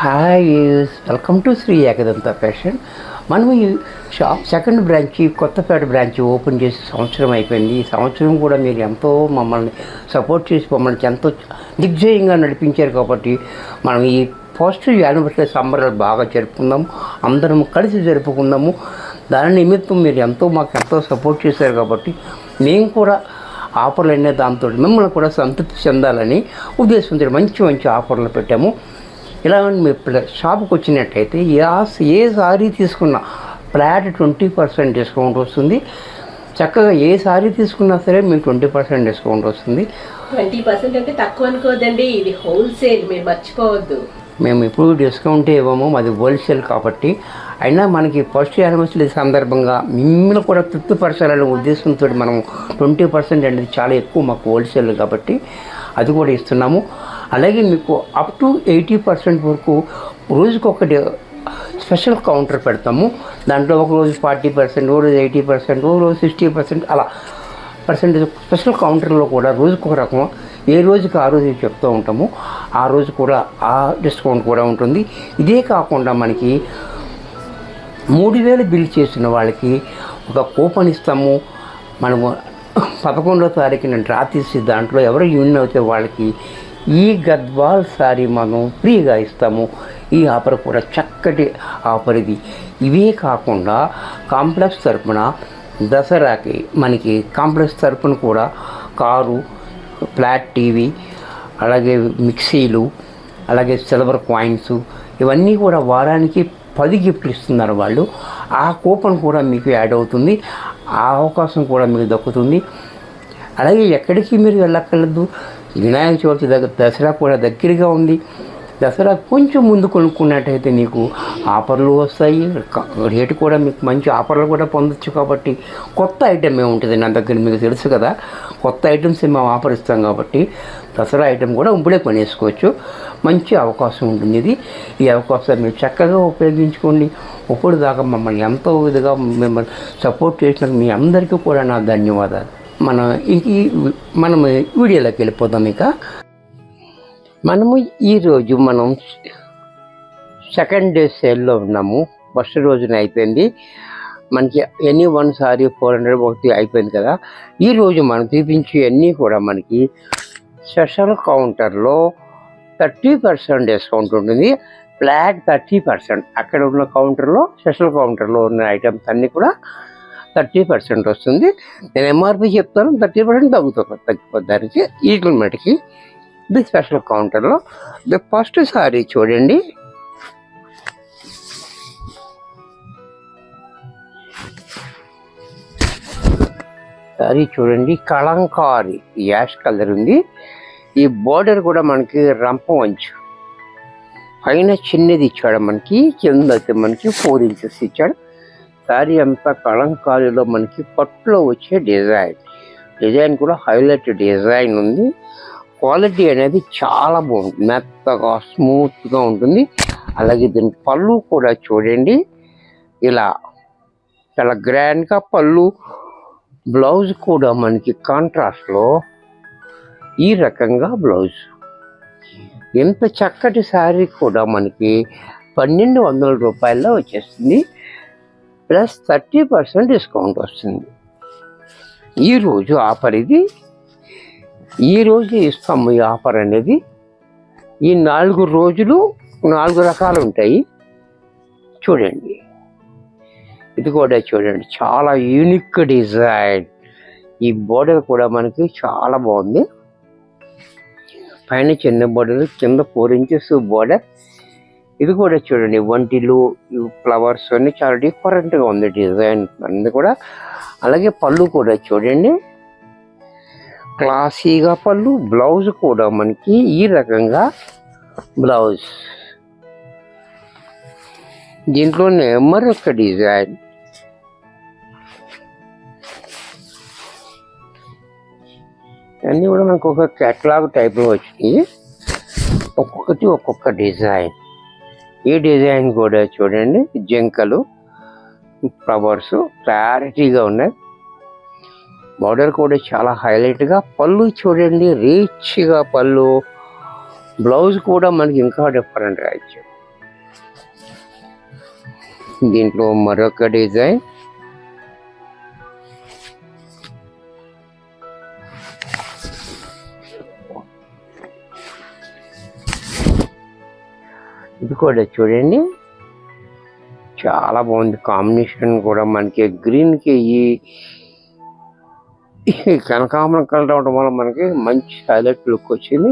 Hi, welcome to Shri Ekadanta fashion. మనం ఈ shop second branch Kothapeta branch open చేసి సంవత్సరం అయిపోయింది. ఈ సంవత్సరం కూడా మీరు ఎంతో మమ్మల్ని సపోర్ట్ చేసి మమ్మల్ని ఎంతో దిగ్జయంగా నడిపించారు కాబట్టి మనం ఈ ఫస్ట్ యానివర్సరీ సంబరాలు బాగా జరుపుకుందాము, అందరం కలిసి జరుపుకుందాము. దాని నిమిత్తం మీరు మాకు ఎంతో సపోర్ట్ చేశారు కాబట్టి మేము కూడా ఆఫర్లు అనే దాంతో మిమ్మల్ని కూడా సంతృప్తి చెందాలని ఉద్దేశంతో మంచి మంచి ఆఫర్లు పెట్టాము. ఇలా మీరు షాప్కి వచ్చినట్టయితే ఏ సారీ తీసుకున్నా ఫ్లాట్ 20% డిస్కౌంట్ వస్తుంది. చక్కగా ఏ సారీ తీసుకున్నా సరే మీకు 20% డిస్కౌంట్ వస్తుంది. 20% అంటే తక్కువ అనుకోదండి, ఇది హోల్సేల్, మీరు మర్చిపోవద్దు. మేము ఇప్పుడు డిస్కౌంటే ఇవ్వము, మాది హోల్సేల్ కాబట్టి. అయినా మనకి ఫస్ట్ యానివర్సరీ సందర్భంగా మిమ్మల్ని కూడా తృప్తిపరచాలనే ఉద్దేశంతో మనం 20% అనేది చాలా ఎక్కువ మాకు హోల్సేల్ కాబట్టి అది కూడా ఇస్తున్నాము. అలాగే మీకు అప్ టు 80% వరకు రోజుకొకటి స్పెషల్ కౌంటర్ పెడతాము. దాంట్లో ఒక రోజు 40%, ఓ రోజు 80%, ఓ రోజు 60% అలా పర్సెంటేజ్ స్పెషల్ కౌంటర్లో కూడా రోజుకొక రకం, ఏ రోజుకి ఆ రోజు చెప్తూ ఉంటాము. ఆ రోజు కూడా ఆ డిస్కౌంట్ కూడా ఉంటుంది. ఇదే కాకుండా మనకి 3000 బిల్ చేసిన వాళ్ళకి ఒక కూపన్ ఇస్తాము. మనము 11వ తారీఖున డ్రా తీసి దాంట్లో ఎవరు విన్ అవుతే వాళ్ళకి ఈ గద్వాల్ సారీ మనం ఫ్రీగా ఇస్తాము. ఈ ఆఫర్ కూడా చక్కటి ఆఫర్ ఇది. ఇవే కాకుండా కాంప్లెక్స్ తరపున దసరాకి మనకి కాంప్లెక్స్ తరపున కూడా కారు, ఫ్లాట్ టీవీ, అలాగే మిక్సీలు, అలాగే సిల్వర్ కాయిన్స్ ఇవన్నీ కూడా వారానికి 10 గిఫ్ట్లు ఇస్తున్నారు వాళ్ళు. ఆ కూపన్ కూడా మీకు యాడ్ అవుతుంది, ఆ అవకాశం కూడా మీకు దక్కుతుంది. అలాగే ఎక్కడికి మీరు వెళ్ళక్కర్లేదు. వినాయక చవితి దసరా కూడా దగ్గరగా ఉంది. దసరా కొంచెం ముందు కొనుక్కున్నట్టయితే మీకు ఆఫర్లు వస్తాయి, రేటు కూడా మీకు మంచి ఆఫర్లు కూడా పొందొచ్చు. కాబట్టి కొత్త ఐటెం ఏముంటుంది నా దగ్గర మీకు తెలుసు కదా, కొత్త ఐటమ్స్ మేము ఆఫర్ ఇస్తాం కాబట్టి దసరా ఐటెం కూడా ఇప్పుడే కొనేసుకోవచ్చు. మంచి అవకాశం ఉంటుంది ఇది. ఈ అవకాశాన్ని మీరు చక్కగా ఉపయోగించుకోండి. ఇప్పుడు దాకా మమ్మల్ని ఎంతో విధంగా మిమ్మల్ని సపోర్ట్ చేసినందుకు మీ అందరికీ కూడా నా ధన్యవాదాలు. మనం వీడియోలోకి వెళ్ళిపోదాం. ఇక మనము ఈరోజు సెకండ్ డే సేల్లో ఉన్నాము. ఫస్ట్ రోజున అయిపోయింది మనకి ఎనీ వన్ సారీ 400 ఒకటి అయిపోయింది కదా. ఈరోజు మనం చూపించే అన్నీ కూడా మనకి స్పెషల్ కౌంటర్లో 30% డిస్కౌంట్ ఉంటుంది. ఫ్లాట్ 30%. అక్కడ ఉన్న కౌంటర్లో స్పెషల్ కౌంటర్లో ఉన్న ఐటమ్స్ అన్నీ కూడా 30% వస్తుంది. నేను ఎంఆర్పి చెప్తాను, 30% తగ్గిపోతానికి ఈ మటుకి ఇది స్పెషల్ కౌంటర్లో. ఫస్ట్ సారీ చూడండి, సారీ చూడండి, కలంకారీ యాష్ కలర్ ఉంది. ఈ బోర్డర్ కూడా మనకి రంప వంచు, పైన చిన్నది ఇచ్చాడు మనకి, కింద అయితే మనకి 4 ఇంచెస్ ఇచ్చాడు. సారీ అంతా కలంకారీలో మనకి పట్టులో వచ్చే డిజైన్ కూడా హైలైట్ డిజైన్ ఉంది. క్వాలిటీ అనేది చాలా బాగుంటుంది, మెత్తగా స్మూత్గా ఉంటుంది. అలాగే దీని పళ్ళు కూడా చూడండి, ఇలా చాలా గ్రాండ్గా పళ్ళు. బ్లౌజ్ కూడా మనకి కాంట్రాస్ట్లో ఈ రకంగా బ్లౌజ్. ఎంత చక్కటి శారీ కూడా మనకి 1200 రూపాయల్లో వచ్చేస్తుంది. ప్లస్ 30% డిస్కౌంట్ వస్తుంది. ఈరోజు ఆఫర్ ఇది, ఈరోజు ఇస్తాము ఈ ఆఫర్ అనేది. ఈ 4 రోజులు 4 రకాలు ఉంటాయి. చూడండి, ఇది కూడా చూడండి, చాలా యూనిక్ డిజైన్. ఈ బోర్డర్ కూడా మనకి చాలా బాగుంది. పైన చిన్న బోర్డర్, కింద 4 ఇంచెస్ బోర్డర్. ఇది కూడా చూడండి, వంటిలు, ఫ్లవర్స్ అన్నీ చాలా డిఫరెంట్గా ఉంది డిజైన్ అన్నీ కూడా. అలాగే పళ్ళు కూడా చూడండి, క్లాసీగా పళ్ళు. బ్లౌజ్ కూడా మనకి ఈ రకంగా బ్లౌజ్. దీంట్లోనే మరొక డిజైన్, అన్నీ కూడా మనకు ఒక కేటలాగ్ టైప్లో వచ్చినాయి, ఒక్కొక్కటి ఒక్కొక్క డిజైన్. ఈ డిజైన్ కూడా చూడండి, జంకలు, ఫ్లవర్స్ క్లారిటీగా ఉన్నాయి. బార్డర్ కూడా చాలా హైలైట్గా. పళ్ళు చూడండి, రిచ్గా పళ్ళు. బ్లౌజ్ కూడా మనకి ఇంకా డిఫరెంట్గా ఇచ్చాడు. దీంట్లో మరొక డిజైన్. ఇది కూడా చూడండి, చాలా బాగుంది. కాంబినేషన్ కూడా మనకి గ్రీన్కి ఈ కనకాంబరం కలర్ అవడం వల్ల మనకి మంచి హైలైట్ లుక్ వచ్చింది.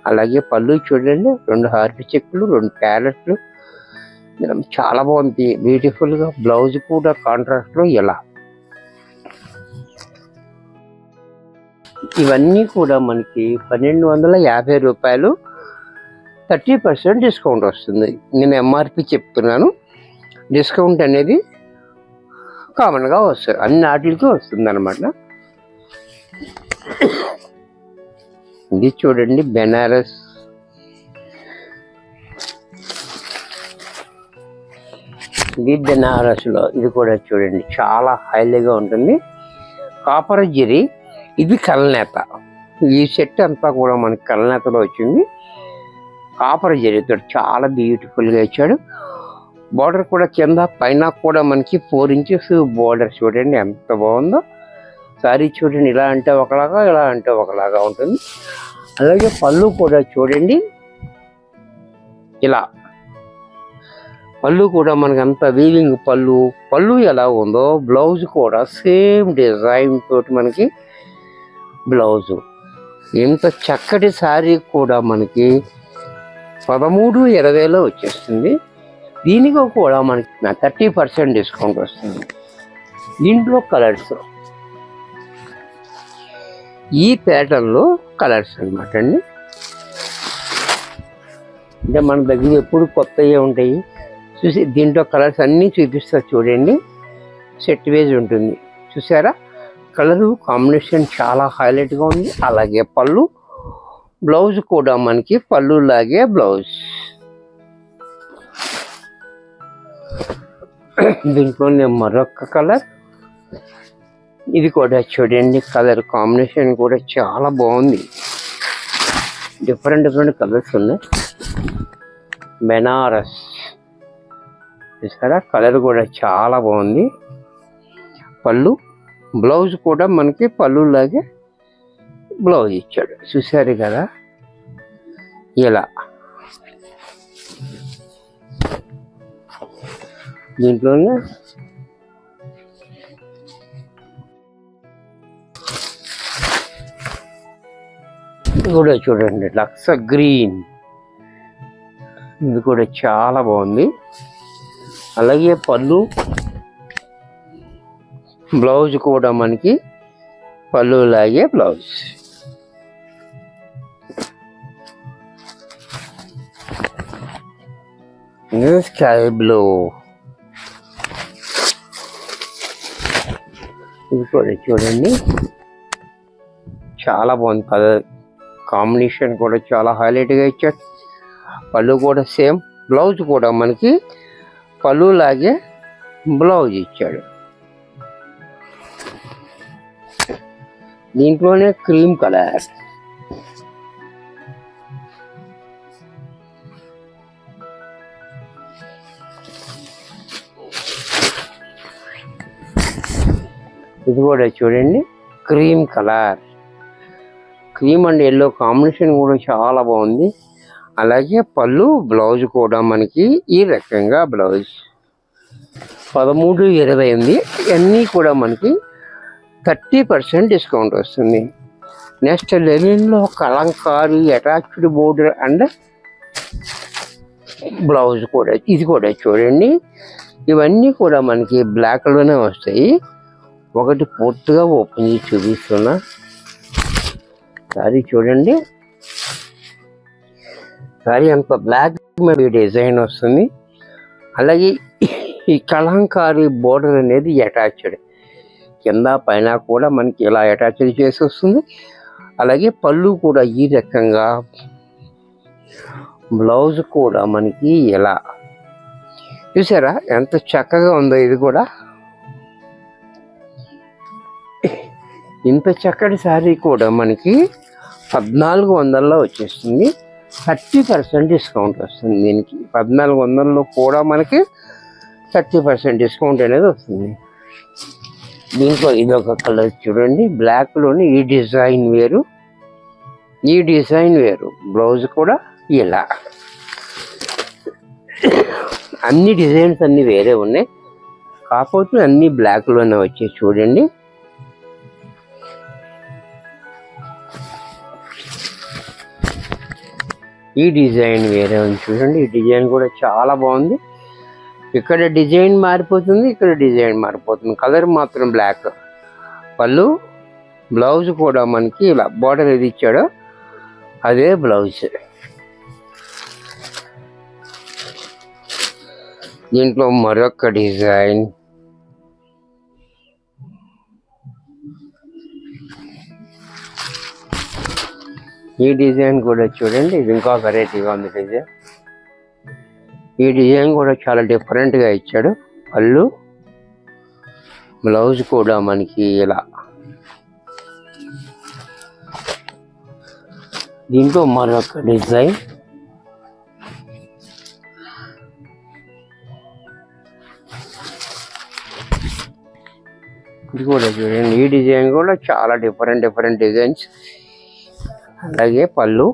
అలాగే పళ్ళు చూడండి, 2 హార్ట్ చెక్కులు, 2 ప్యారెట్లు, చాలా బాగుంది బ్యూటిఫుల్గా. బ్లౌజ్ కూడా కాంట్రాస్ట్లో ఇలా. ఇవన్నీ కూడా మనకి 1250 రూపాయలు, 30% డిస్కౌంట్ వస్తుంది. నేను ఎంఆర్పి చెప్తున్నాను, డిస్కౌంట్ అనేది కామన్గా వస్తుంది, అన్ని వాటికి వస్తుంది అనమాట. ఇది చూడండి బెనారస్. ఇది బెనారస్లో, ఇది కూడా చూడండి చాలా హైలీగా ఉంటుంది. కాపర్ జరీ, ఇది కలనేత. ఈ సెట్ అంతా కూడా మనకి కలనేతలో వచ్చింది. కాపర్ జరీతో చాలా బ్యూటిఫుల్గా ఇచ్చాడు. బార్డర్ కూడా కింద పైన కూడా మనకి 4 ఇంచెస్ బార్డర్ చూడండి ఎంత బాగుందో. సారీ చూడండి, ఇలా అంటే ఒకలాగా, ఇలా అంటే ఒకలాగా ఉంటుంది. అలాగే పళ్ళు కూడా చూడండి, ఇలా పళ్ళు కూడా మనకి అంత వీవింగ్ పళ్ళు ఎలా ఉందో, బ్లౌజ్ కూడా సేమ్ డిజైన్ తోటి మనకి బ్లౌజు. ఇంత చక్కటి శారీ కూడా మనకి 1320లో వచ్చేస్తుంది. దీనికి కూడా మనకి 30% డిస్కౌంట్ వస్తుంది. దీంట్లో కలర్స్, ఈ ప్యాటర్న్లో కలర్స్ అనమాట అండి. అంటే మన దగ్గర ఎప్పుడు కొత్తవి ఉంటాయి. చూసి దీంట్లో కలర్స్ అన్నీ చూపిస్తా చూడండి. సెట్ వేజ్ ఉంటుంది, చూసారా? కలరు కాంబినేషన్ చాలా హైలైట్గా ఉంది. అలాగే పళ్ళు, బ్లౌజ్ కూడా మనకి పళ్ళు లాగే బ్లౌజ్. దీంట్లోనే మరొక కలర్, ఇది కూడా చూడండి. కలర్ కాంబినేషన్ కూడా చాలా బాగుంది. డిఫరెంట్ కలర్స్ ఉన్నాయి. బెనారస్ చూసారా, కలర్ కూడా చాలా బాగుంది. పళ్ళు, బ్లౌజ్ కూడా మనకి పళ్ళు లాగే బ్లౌజ్ ఇచ్చాడు, చూసారు కదా ఇలా. దీంట్లోనే కూడా చూడండి లక్స్ గ్రీన్, ఇది కూడా చాలా బాగుంది. అలాగే పళ్ళు, బ్లౌజ్ కూడా మనకి పళ్ళు లాగే బ్లౌజ్. స్కై బ్లూ, ఇది కూడా చూడండి చాలా బాగుంది. కలర్ కాంబినేషన్ కూడా చాలా హైలైట్గా ఇచ్చాడు. పళ్ళు కూడా సేమ్, బ్లౌజ్ కూడా మనకి పళ్ళు లాగే బ్లౌజ్ ఇచ్చాడు. దీంట్లోనే క్రీమ్ కలర్, ఇది కూడా చూడండి cream colour. Cream and yellow combination కూడా చాలా బాగుంది. అలాగే పళ్ళు, బ్లౌజ్ కూడా మనకి ఈ రకంగా బ్లౌజ్. 1320 ఉంది. ఇవన్నీ కూడా మనకి 30% డిస్కౌంట్ వస్తుంది. నెక్స్ట్ లెనిన్లో kalamkari attached border and blouse కూడా, ఇది కూడా చూడండి. ఇవన్నీ కూడా మనకి బ్లాక్లోనే వస్తాయి. ఒకటి పూర్తిగా ఓపెన్ చేసి చూపిస్తున్నా. సారీ చూడండి, సారీ అంత బ్లాక్ డిజైన్ వస్తుంది. అలాగే ఈ కలంకారీ బోర్డర్ అనేది అటాచ్డ్, కింద పైన కూడా మనకి ఇలా అటాచ్డ్ చేసి వస్తుంది. అలాగే పళ్ళు కూడా ఈ రకంగా, బ్లౌజ్ కూడా మనకి ఇలా. చూసారా ఎంత చక్కగా ఉందో. ఇది కూడా ఇంత చక్కటి శారీ కూడా మనకి 1400లో వచ్చేస్తుంది. 30% డిస్కౌంట్ వస్తుంది దీనికి. 1400లో కూడా మనకి 30% డిస్కౌంట్ అనేది వస్తుంది. దీంట్లో ఇదొక కలర్ చూడండి, బ్లాక్లోని ఈ డిజైన్ వేరు, ఈ డిజైన్ వేరు. బ్లౌజ్ కూడా ఇలా, అన్ని డిజైన్స్ అన్నీ వేరే ఉన్నాయి, కాకపోతే అన్నీ బ్లాక్లోనే వచ్చాయి. చూడండి, ఈ డిజైన్ వేరే ఉంది చూడండి. ఈ డిజైన్ కూడా చాలా బాగుంది. ఇక్కడ డిజైన్ మారిపోతుంది, ఇక్కడ డిజైన్ మారిపోతుంది, కలర్ మాత్రం బ్లాక్. పళ్ళు, బ్లౌజ్ కూడా మనకి ఇలా బార్డర్ ఏది ఇచ్చాడో అదే బ్లౌజ్. దీంట్లో మరొక డిజైన్, ఈ డిజైన్ కూడా చూడండి, ఇది ఇంకా వెరైటీగా ఉంది డిజైన్. ఈ డిజైన్ కూడా చాలా డిఫరెంట్గా ఇచ్చాడు. పళ్ళు, బ్లౌజ్ కూడా మనకి ఇలా. దీంట్లో మరొక డిజైన్, ఇది కూడా చూడండి. ఈ డిజైన్ కూడా చాలా డిఫరెంట్ డిజైన్స్. అలాగే పళ్ళు,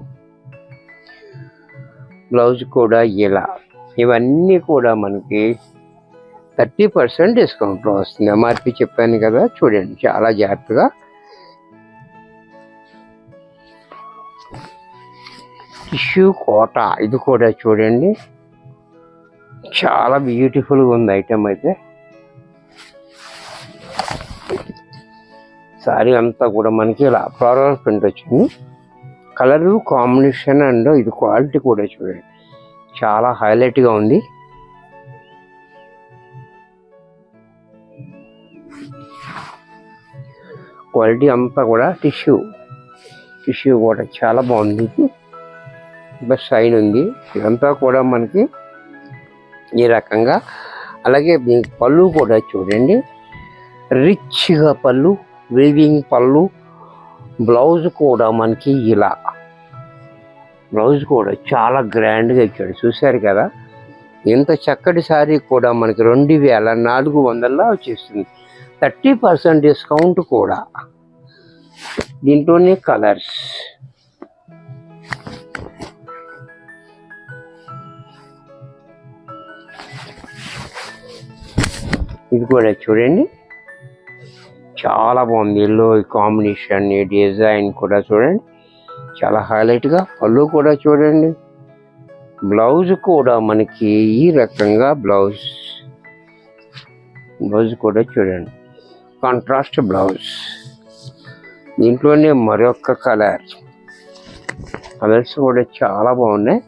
బ్లౌజ్ కూడా ఇలా. ఇవన్నీ కూడా మనకి 30% డిస్కౌంట్లో వస్తుంది. ఎంఆర్పి చెప్పాను కదా, చూడండి చాలా జాగ్రత్తగా. టిష్యూ కోట, ఇది కూడా చూడండి, చాలా బ్యూటిఫుల్గా ఉంది ఐటమ్ అయితే. సారీ అంతా కూడా మనకి ఇలా ఫ్లోరల్ ప్రింట్ వచ్చింది. కలరు కాంబినేషన్ అండ్ ఇది క్వాలిటీ కూడా చూడండి, చాలా హైలైట్గా ఉంది. క్వాలిటీ అంతా కూడా టిష్యూ కూడా చాలా బాగుంది. బస్ షైన్ ఉంది. ఇదంతా కూడా మనకి ఈ రకంగా. అలాగే పళ్ళు కూడా చూడండి, రిచ్గా పళ్ళు, వీవింగ్ పళ్ళు. బ్లౌజ్ కూడా మనకి ఇలా, బ్లౌజ్ కూడా చాలా గ్రాండ్గా ఇచ్చాడు. చూశారు కదా, ఇంత చక్కటి శారీ కూడా మనకి 2400 వచ్చేస్తుంది. 30% డిస్కౌంట్ కూడా. దీంట్లోనే కలర్స్, ఇది కూడా చూడండి, చాలా బాగుంది. ఎల్లో కాంబినేషన్, ఈ డిజైన్ కూడా చూడండి చాలా హైలైట్గా. పళ్ళు కూడా చూడండి, బ్లౌజ్ కూడా మనకి ఈ రకంగా. బ్లౌజ్ కూడా చూడండి, కాంట్రాస్ట్ బ్లౌజ్. దీంట్లోనే మరొక కలర్స్ కూడా చాలా బాగున్నాయి.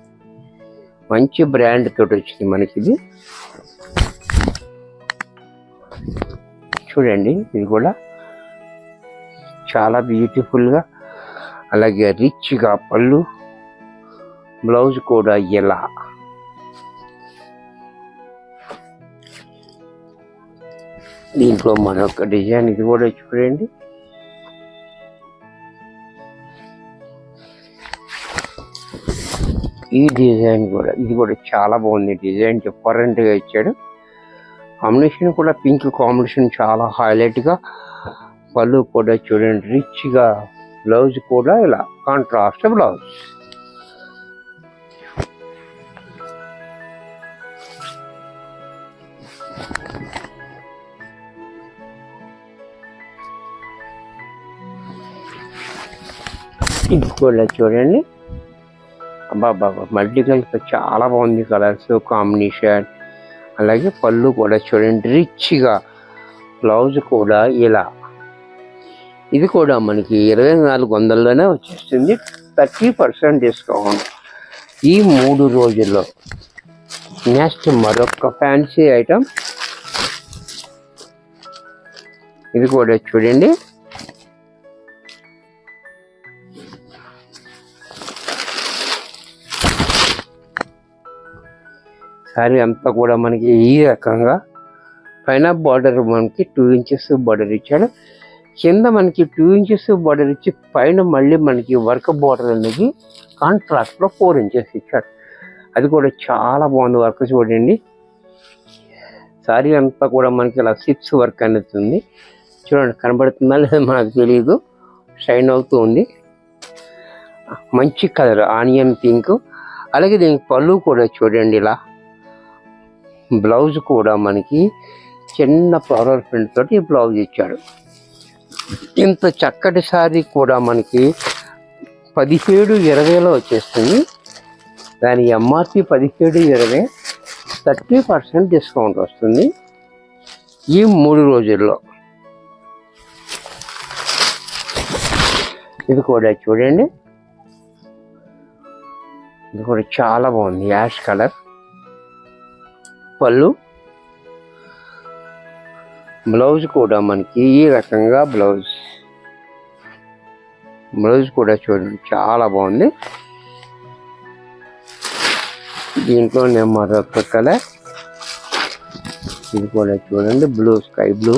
మంచి బ్రాండ్ తోటి వచ్చింది మనకి ఇది. చూడండి, ఇది కూడా చాలా బ్యూటిఫుల్గా. అలాగే రిచ్గా పళ్ళు, బ్లౌజ్ కూడా ఇలా. దీంట్లో మరొక డిజైన్, ఇది కూడా చూడండి. ఈ డిజైన్ కూడా, ఇది కూడా చాలా బాగుంది. డిజైన్ డిఫరెంట్గా ఇచ్చాడు. కాంబినేషన్ కూడా పింక్ కాంబినేషన్, చాలా హైలైట్గా. పళ్ళు కూడా చూడండి రిచ్గా, బ్లౌజ్ కూడా ఇలా కాంట్రాస్ట్ బ్లౌజ్. ఇది కూడా చూడండి, అబ్బా మల్టీ కలర్ చాలా బాగుంది. Colours combination. అలాగే పళ్ళు కూడా చూడండి రిచ్గా, బ్లౌజ్ కూడా ఇలా. ఇది కూడా మనకి 2400లోనే వచ్చేస్తుంది. 30% డిస్కౌంట్ ఈ 3 రోజుల్లో. నెక్స్ట్ మరొక ఫ్యాన్సీ ఐటమ్, ఇది కూడా చూడండి, సారీ అంతా కూడా మనకి ఈ రకంగా. పైన బార్డర్ మనకి 2 ఇంచెస్ బార్డర్ ఇచ్చాడు, కింద మనకి 2 ఇంచెస్ బార్డర్ ఇచ్చి పైన మళ్ళీ మనకి వర్క్ బార్డర్ అనేది కాంట్రాస్ట్లో 4 ఇంచెస్ ఇచ్చాడు. అది కూడా చాలా బాగుంది వర్క్ చూడండి. సారీ అంతా కూడా మనకి ఇలా సిప్స్ వర్క్ అనేది ఉంది. చూడండి కనబడుతుందా లేదా మనకు తెలియదు, షైన్ అవుతూ ఉంది. మంచి కలర్ ఆనియన్ పింక్. అలాగే దీనికి పళ్ళు కూడా చూడండి ఇలా. బ్లౌజ్ కూడా మనకి చిన్న ఫ్లవర్ ప్రింట్ తోటి బ్లౌజ్ ఇచ్చాడు. ఇంత చక్కటి శారీ కూడా మనకి 1720లో వచ్చేస్తుంది. దాని ఎంఆర్పి 1720, 30% డిస్కౌంట్ వస్తుంది ఈ 3 రోజుల్లో. ఇది కూడా చూడండి, ఇది కూడా చాలా బాగుంది. యాష్ కలర్ పళ్ళు, బ్లౌజ్ కూడా మనకి ఈ రకంగా బ్లౌజ్ కూడా చూడండి చాలా బాగుంది. దీంట్లోనే మరొక కలర్, ఇది కూడా చూడండి బ్లూ, స్కై బ్లూ.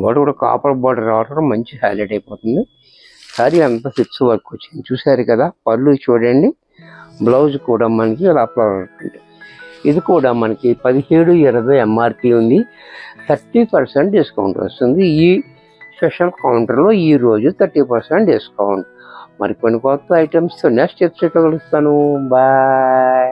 బోర్డర్ కూడా కాపర్ బోర్డర్ రావడం మంచి హైలైట్ అయిపోతుంది. సారీ అంతా సిప్స్ వర్క్ వచ్చింది చూసారు కదా. పళ్ళు చూడండి, బ్లౌజ్ కూడా మనకి ఇలా ఫ్లవర్ ప్రింట్. ఇది కూడా మనకి 1720 ఎంఆర్పి ఉంది, 30% డిస్కౌంట్ వస్తుంది ఈ స్పెషల్ కౌంటర్లో. ఈ రోజు 30% డిస్కౌంట్. మరికొన్ని కొత్త ఐటమ్స్తో నెక్స్ట్ ఎపిసోడ్లో కలుస్తాను. బాయ్.